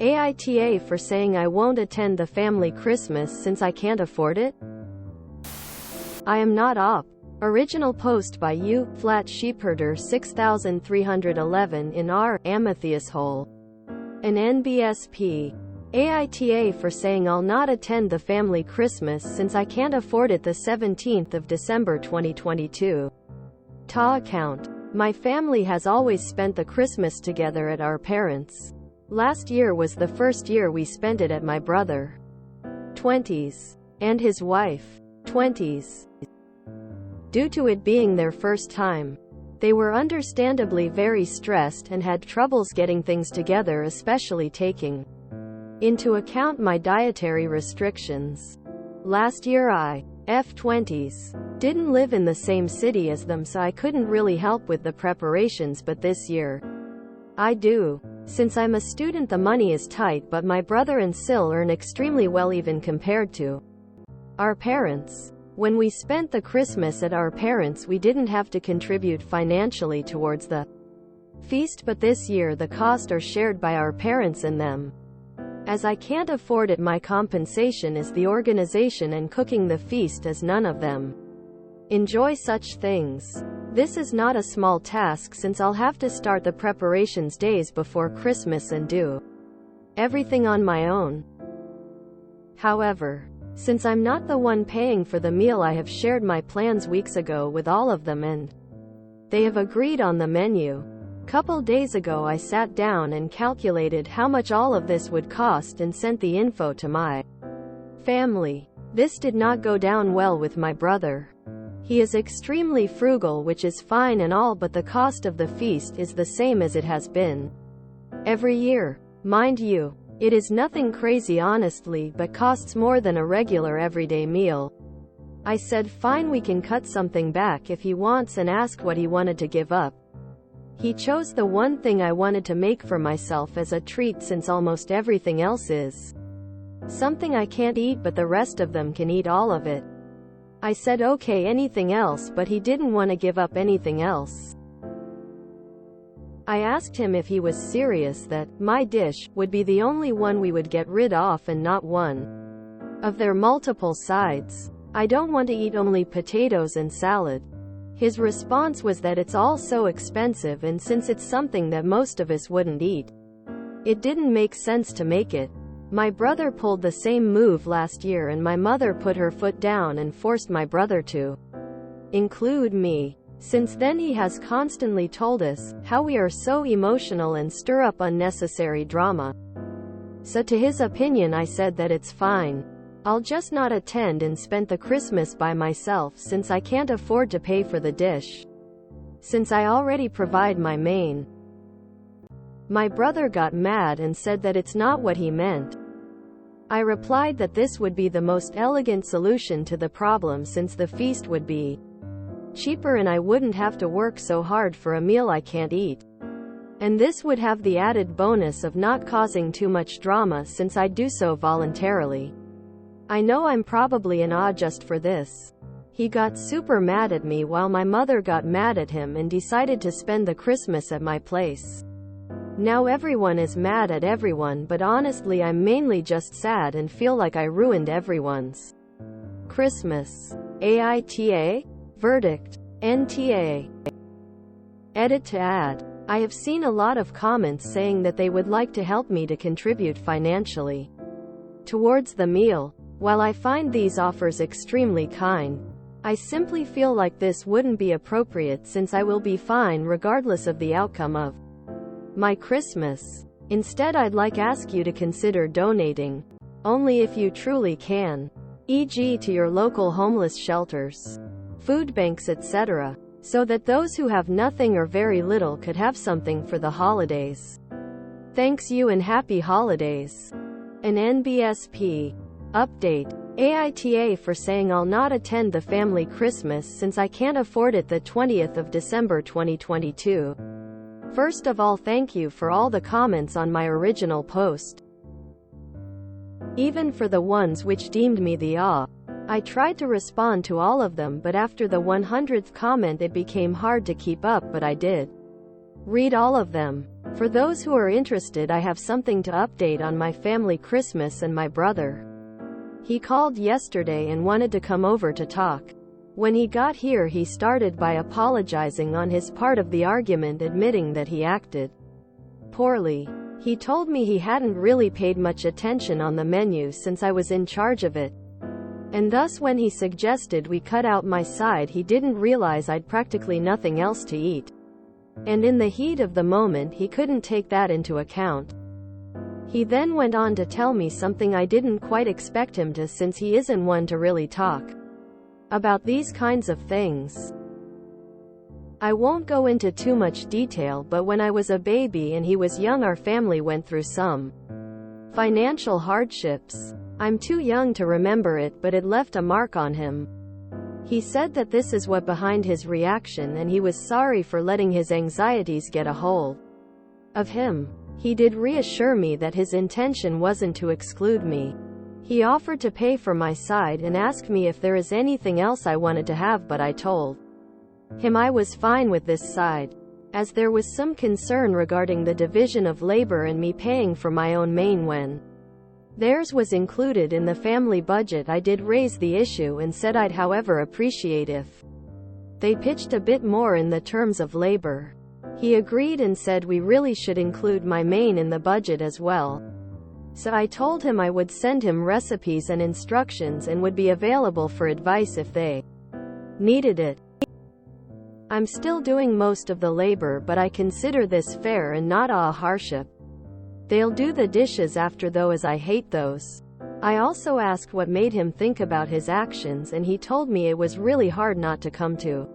AITA for saying I won't attend the family Christmas since I can't afford it? I am not op. Original post by you, Flat Sheepherder 6311 in R. Amethyst Hole. An NBSP. AITA for saying I'll not attend the family Christmas since I can't afford it the 17th of December 2022. Ta account. My family has always spent the Christmas together at our parents'. Last year was the first year we spent it at my brother 20s and his wife 20s. Due to it being their first time, they were understandably very stressed and had troubles getting things together, especially taking into account my dietary restrictions. Last year I, F20s, didn't live in the same city as them, so I couldn't really help with the preparations, but this year I do. Since I'm a student, the money is tight, but my brother and Sil earn extremely well even compared to our parents. When we spent the Christmas at our parents', we didn't have to contribute financially towards the feast, but this year the costs are shared by our parents and them. As I can't afford it, my compensation is the organization and cooking the feast, as none of them enjoy such things. This is not a small task since I'll have to start the preparations days before Christmas and do everything on my own. However, since I'm not the one paying for the meal, I have shared my plans weeks ago with all of them and they have agreed on the menu. Couple days ago I sat down and calculated how much all of this would cost and sent the info to my family. This did not go down well with my brother. He is extremely frugal, which is fine and all, but the cost of the feast is the same as it has been every year. Mind you, it is nothing crazy honestly, but costs more than a regular everyday meal. I said fine, we can cut something back if he wants, and asked what he wanted to give up. He chose the one thing I wanted to make for myself as a treat, since almost everything else is something I can't eat, but the rest of them can eat all of it. I said okay, anything else, but he didn't want to give up anything else. I asked him if he was serious that my dish would be the only one we would get rid of and not one of their multiple sides. I don't want to eat only potatoes and salad. His response was that it's all so expensive, and since it's something that most of us wouldn't eat, it didn't make sense to make it. My brother pulled the same move last year, and my mother put her foot down and forced my brother to include me. Since then he has constantly told us how we are so emotional and stir up unnecessary drama. So to his opinion I said that it's fine. I'll just not attend and spend the Christmas by myself since I can't afford to pay for the dish, since I already provide my main. My brother got mad and said that it's not what he meant. I replied that this would be the most elegant solution to the problem, since the feast would be cheaper and I wouldn't have to work so hard for a meal I can't eat. And this would have the added bonus of not causing too much drama since I do so voluntarily. I know I'm probably an odd just for this. He got super mad at me while my mother got mad at him and decided to spend the Christmas at my place. Now everyone is mad at everyone, but honestly I'm mainly just sad and feel like I ruined everyone's Christmas. AITA? Verdict. NTA. Edit to add. I have seen a lot of comments saying that they would like to help me to contribute financially towards the meal. While I find these offers extremely kind, I simply feel like this wouldn't be appropriate since I will be fine regardless of the outcome of my Christmas. Instead, I'd like ask you to consider donating, only if you truly can, e.g. to your local homeless shelters, food banks, etc., so that those who have nothing or very little could have something for the holidays. Thanks you and happy holidays. An NBSP. Update. AITA for saying I'll not attend the family Christmas since I can't afford it the 20th of December 2022. First of all, thank you for all the comments on my original post. Even for the ones which deemed me the I tried to respond to all of them, but after the 100th comment it became hard to keep up, but I did read all of them. For those who are interested, I have something to update on my family Christmas and my brother. He called yesterday and wanted to come over to talk. When he got here, he started by apologizing on his part of the argument, admitting that he acted poorly. He told me he hadn't really paid much attention on the menu since I was in charge of it. And thus when he suggested we cut out my side, he didn't realize I'd practically nothing else to eat. And in the heat of the moment, he couldn't take that into account. He then went on to tell me something I didn't quite expect him to, since he isn't one to really talk about these kinds of things. I won't go into too much detail, but when I was a baby and he was young, our family went through some financial hardships. I'm too young to remember it, but it left a mark on him. He said that this is what behind his reaction, and he was sorry for letting his anxieties get a hold of him. He did reassure me that his intention wasn't to exclude me. He offered to pay for my side and asked me if there is anything else I wanted to have, but I told him I was fine with this side, as there was some concern regarding the division of labor and me paying for my own main when theirs was included in the family budget. I did raise the issue and said I'd however appreciate if they pitched a bit more in the terms of labor. He agreed and said we really should include my main in the budget as well. So I told him I would send him recipes and instructions and would be available for advice if they needed it. I'm still doing most of the labor, but I consider this fair and not a hardship. They'll do the dishes after though, as I hate those. I also asked what made him think about his actions, and he told me it was really hard not to come to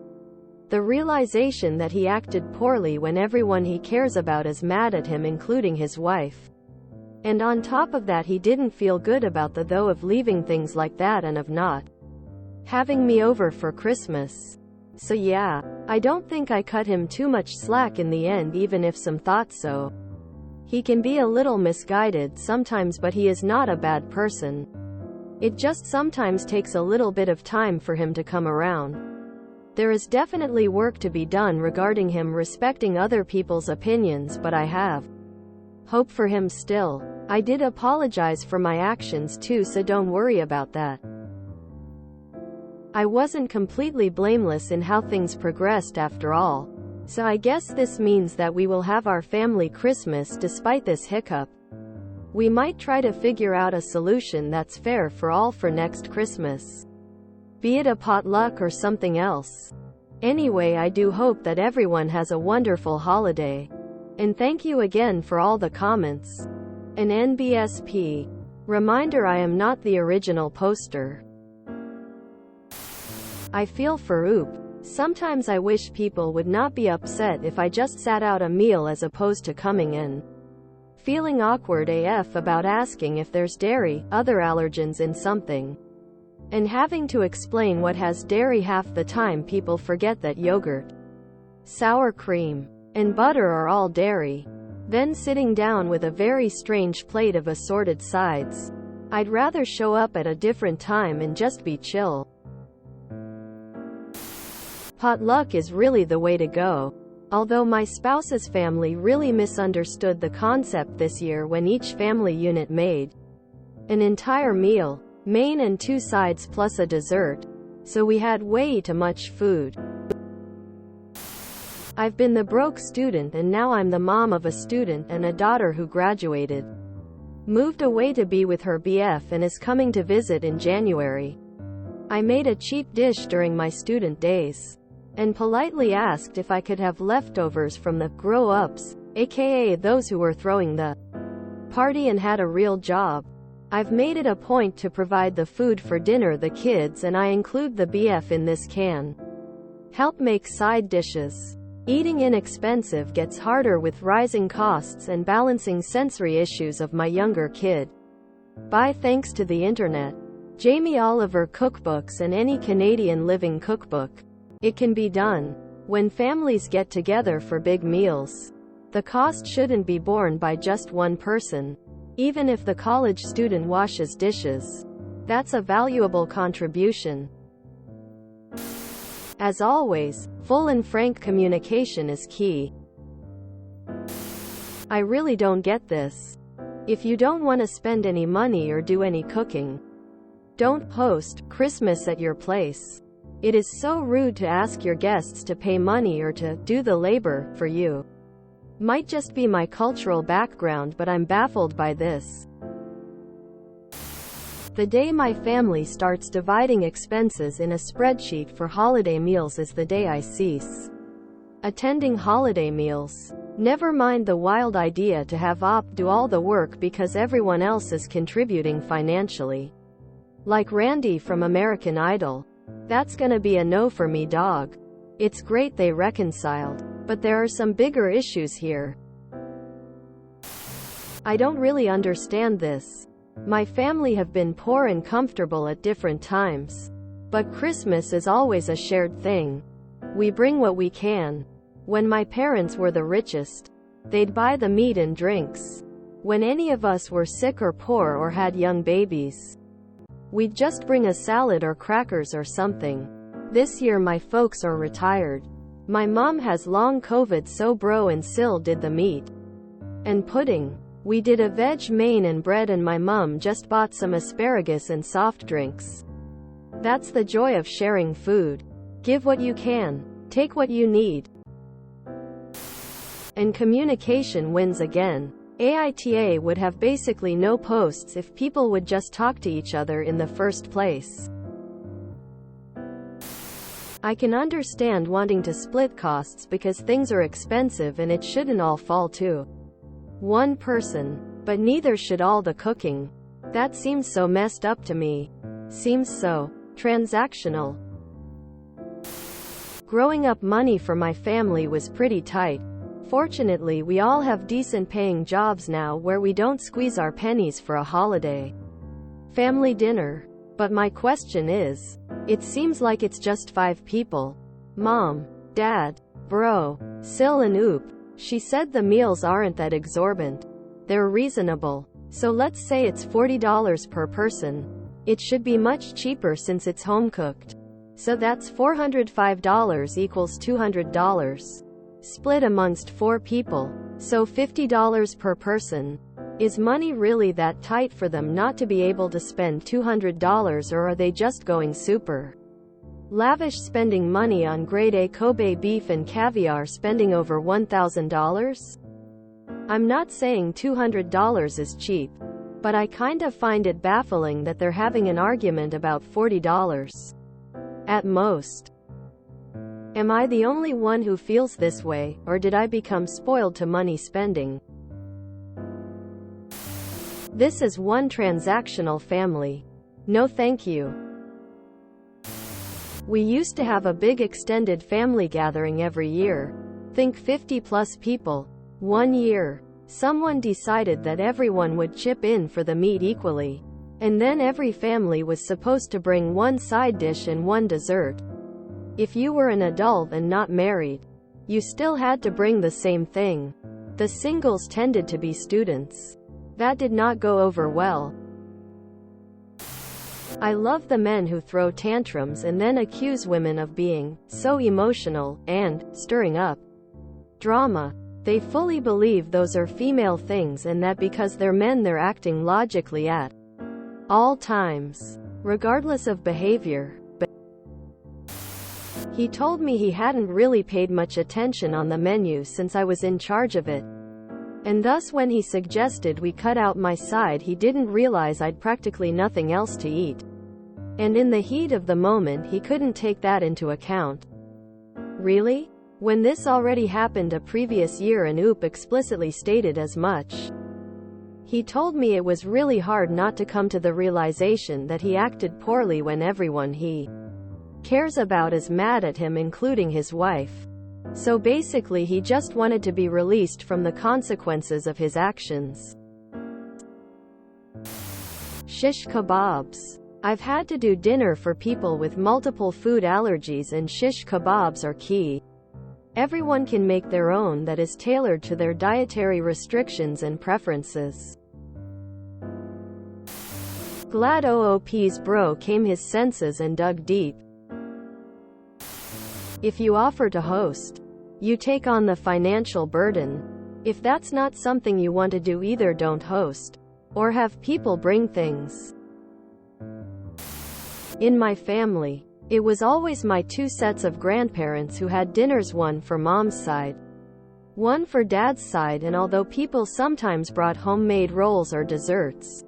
the realization that he acted poorly when everyone he cares about is mad at him, including his wife. And on top of that, he didn't feel good about the though of leaving things like that and of not having me over for Christmas. So yeah, I don't think I cut him too much slack in the end, even if some thought so. He can be a little misguided sometimes, but he is not a bad person. It just sometimes takes a little bit of time for him to come around. There is definitely work to be done regarding him respecting other people's opinions, but I have hope for him still. I did apologize for my actions too, so don't worry about that. I wasn't completely blameless in how things progressed after all. So I guess this means that we will have our family Christmas despite this hiccup. We might try to figure out a solution that's fair for all for next Christmas. Be it a potluck or something else. Anyway, I do hope that everyone has a wonderful holiday. And thank you again for all the comments. An NBSP reminder: I am not the original poster. I feel for Oop. Sometimes I wish people would not be upset if I just sat out a meal as opposed to coming in feeling awkward AF about asking if there's dairy, other allergens in something, and having to explain what has dairy. Half the time people forget that yogurt, sour cream, and butter are all dairy. Then sitting down with a very strange plate of assorted sides. I'd rather show up at a different time and just be chill. Potluck is really the way to go. Although my spouse's family really misunderstood the concept this year when each family unit made an entire meal, main and 2 sides plus a dessert, so we had way too much food. I've been the broke student, and now I'm the mom of a student and a daughter who graduated, moved away to be with her BF, and is coming to visit in January. I made a cheap dish during my student days and politely asked if I could have leftovers from the grow-ups, aka those who were throwing the party and had a real job. I've made it a point to provide the food for dinner the kids, and I include the BF in this can help make side dishes. Eating inexpensive gets harder with rising costs and balancing sensory issues of my younger kid. Bye. Thanks to the internet, Jamie Oliver cookbooks, and any Canadian living cookbook. It can be done. When families get together for big meals, the cost shouldn't be borne by just one person. Even if the college student washes dishes, that's a valuable contribution. As always, full and frank communication is key. I really don't get this. If you don't want to spend any money or do any cooking, don't host Christmas at your place. It is so rude to ask your guests to pay money or to do the labor for you. Might just be my cultural background, but I'm baffled by this. The day my family starts dividing expenses in a spreadsheet for holiday meals is the day I cease attending holiday meals. Never mind the wild idea to have Op do all the work because everyone else is contributing financially. Like Randy from American Idol. That's gonna be a no for me, dog. It's great they reconciled, but there are some bigger issues here. I don't really understand this. My family have been poor and comfortable at different times. But Christmas is always a shared thing. We bring what we can. When my parents were the richest, they'd buy the meat and drinks. When any of us were sick or poor or had young babies, we'd just bring a salad or crackers or something. This year my folks are retired. My mom has long COVID, so bro and Sil did the meat and pudding. We did a veg main and bread, and my mom just bought some asparagus and soft drinks. That's the joy of sharing food. Give what you can. Take what you need. And communication wins again. AITA would have basically no posts if people would just talk to each other in the first place. I can understand wanting to split costs because things are expensive and it shouldn't all fall to one person. But neither should all the cooking. That seems so messed up to me. Seems so transactional. Growing up, money for my family was pretty tight. Fortunately, we all have decent paying jobs now where we don't squeeze our pennies for a holiday family dinner. But my question is, it seems like it's just 5 people. Mom, Dad, Bro, Sil and Oop. She said the meals aren't that exorbitant. They're reasonable. So let's say it's $40 per person. It should be much cheaper since it's home cooked. So that's $405 equals $200. Split amongst 4 people. So $50 per person. Is money really that tight for them not to be able to spend $200, or are they just going super lavish, spending money on grade A Kobe beef and caviar, spending over $1,000? I'm not saying $200 is cheap, but I kind of find it baffling that they're having an argument about $40 at most. Am I the only one who feels this way, or did I become spoiled to money spending? This is one transactional family. No thank you. We used to have a big extended family gathering every year. Think 50+ people. One year, someone decided that everyone would chip in for the meat equally. And then every family was supposed to bring one side dish and one dessert. If you were an adult and not married, you still had to bring the same thing. The singles tended to be students. That did not go over well. I love the men who throw tantrums and then accuse women of being so emotional and stirring up drama. They fully believe those are female things, and that because they're men they're acting logically at all times, regardless of behavior. He told me he hadn't really paid much attention on the menu since I was in charge of it. And thus when he suggested we cut out my side, he didn't realize I'd practically nothing else to eat. And in the heat of the moment he couldn't take that into account. Really? When this already happened a previous year and Oop explicitly stated as much. He told me it was really hard not to come to the realization that he acted poorly when everyone he cares about is mad at him, including his wife. So basically he just wanted to be released from the consequences of his actions. Shish kebabs. I've had to do dinner for people with multiple food allergies, and shish kebabs are key. Everyone can make their own that is tailored to their dietary restrictions and preferences. Glad OOP's bro came his senses and dug deep. If you offer to host, you take on the financial burden. If that's not something you want to do, either don't host or have people bring things. In my family, it was always my two sets of grandparents who had dinners, one for mom's side, one for dad's side, and although people sometimes brought homemade rolls or desserts,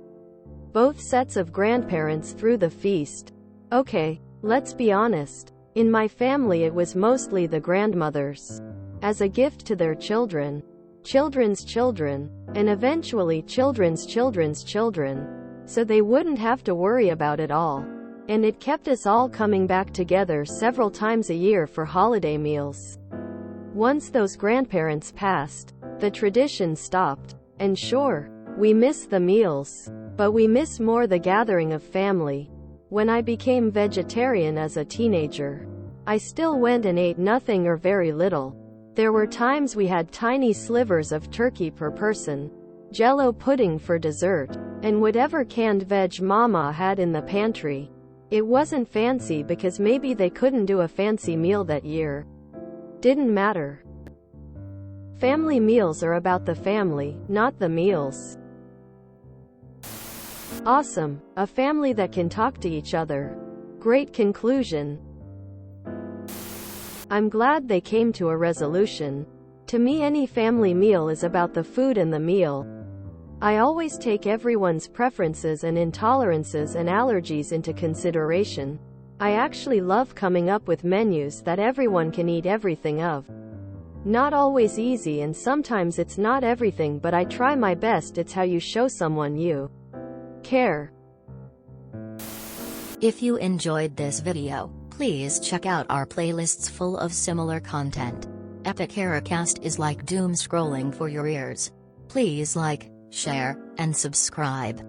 both sets of grandparents threw the feast. Okay, let's be honest. In my family it was mostly the grandmothers, as a gift to their children, children's children, and eventually children's children's children, so they wouldn't have to worry about it all. And it kept us all coming back together several times a year for holiday meals. Once those grandparents passed, the tradition stopped. And sure, we miss the meals, but we miss more the gathering of family. When I became vegetarian as a teenager, I still went and ate nothing or very little. There were times we had tiny slivers of turkey per person, Jell-O pudding for dessert, and whatever canned veg mama had in the pantry. It wasn't fancy because maybe they couldn't do a fancy meal that year. Didn't matter. Family meals are about the family, not the meals. Awesome, a family that can talk to each other. Great conclusion. I'm glad they came to a resolution. To me, any family meal is about the food and the meal. I always take everyone's preferences and intolerances and allergies into consideration. I actually love coming up with menus that everyone can eat everything of. Not always easy, and sometimes it's not everything, but I try my best. It's how you show someone you care. If you enjoyed this video, please check out our playlists full of similar content. Epic Ericast is like doom scrolling for your ears. Please like, share, and subscribe.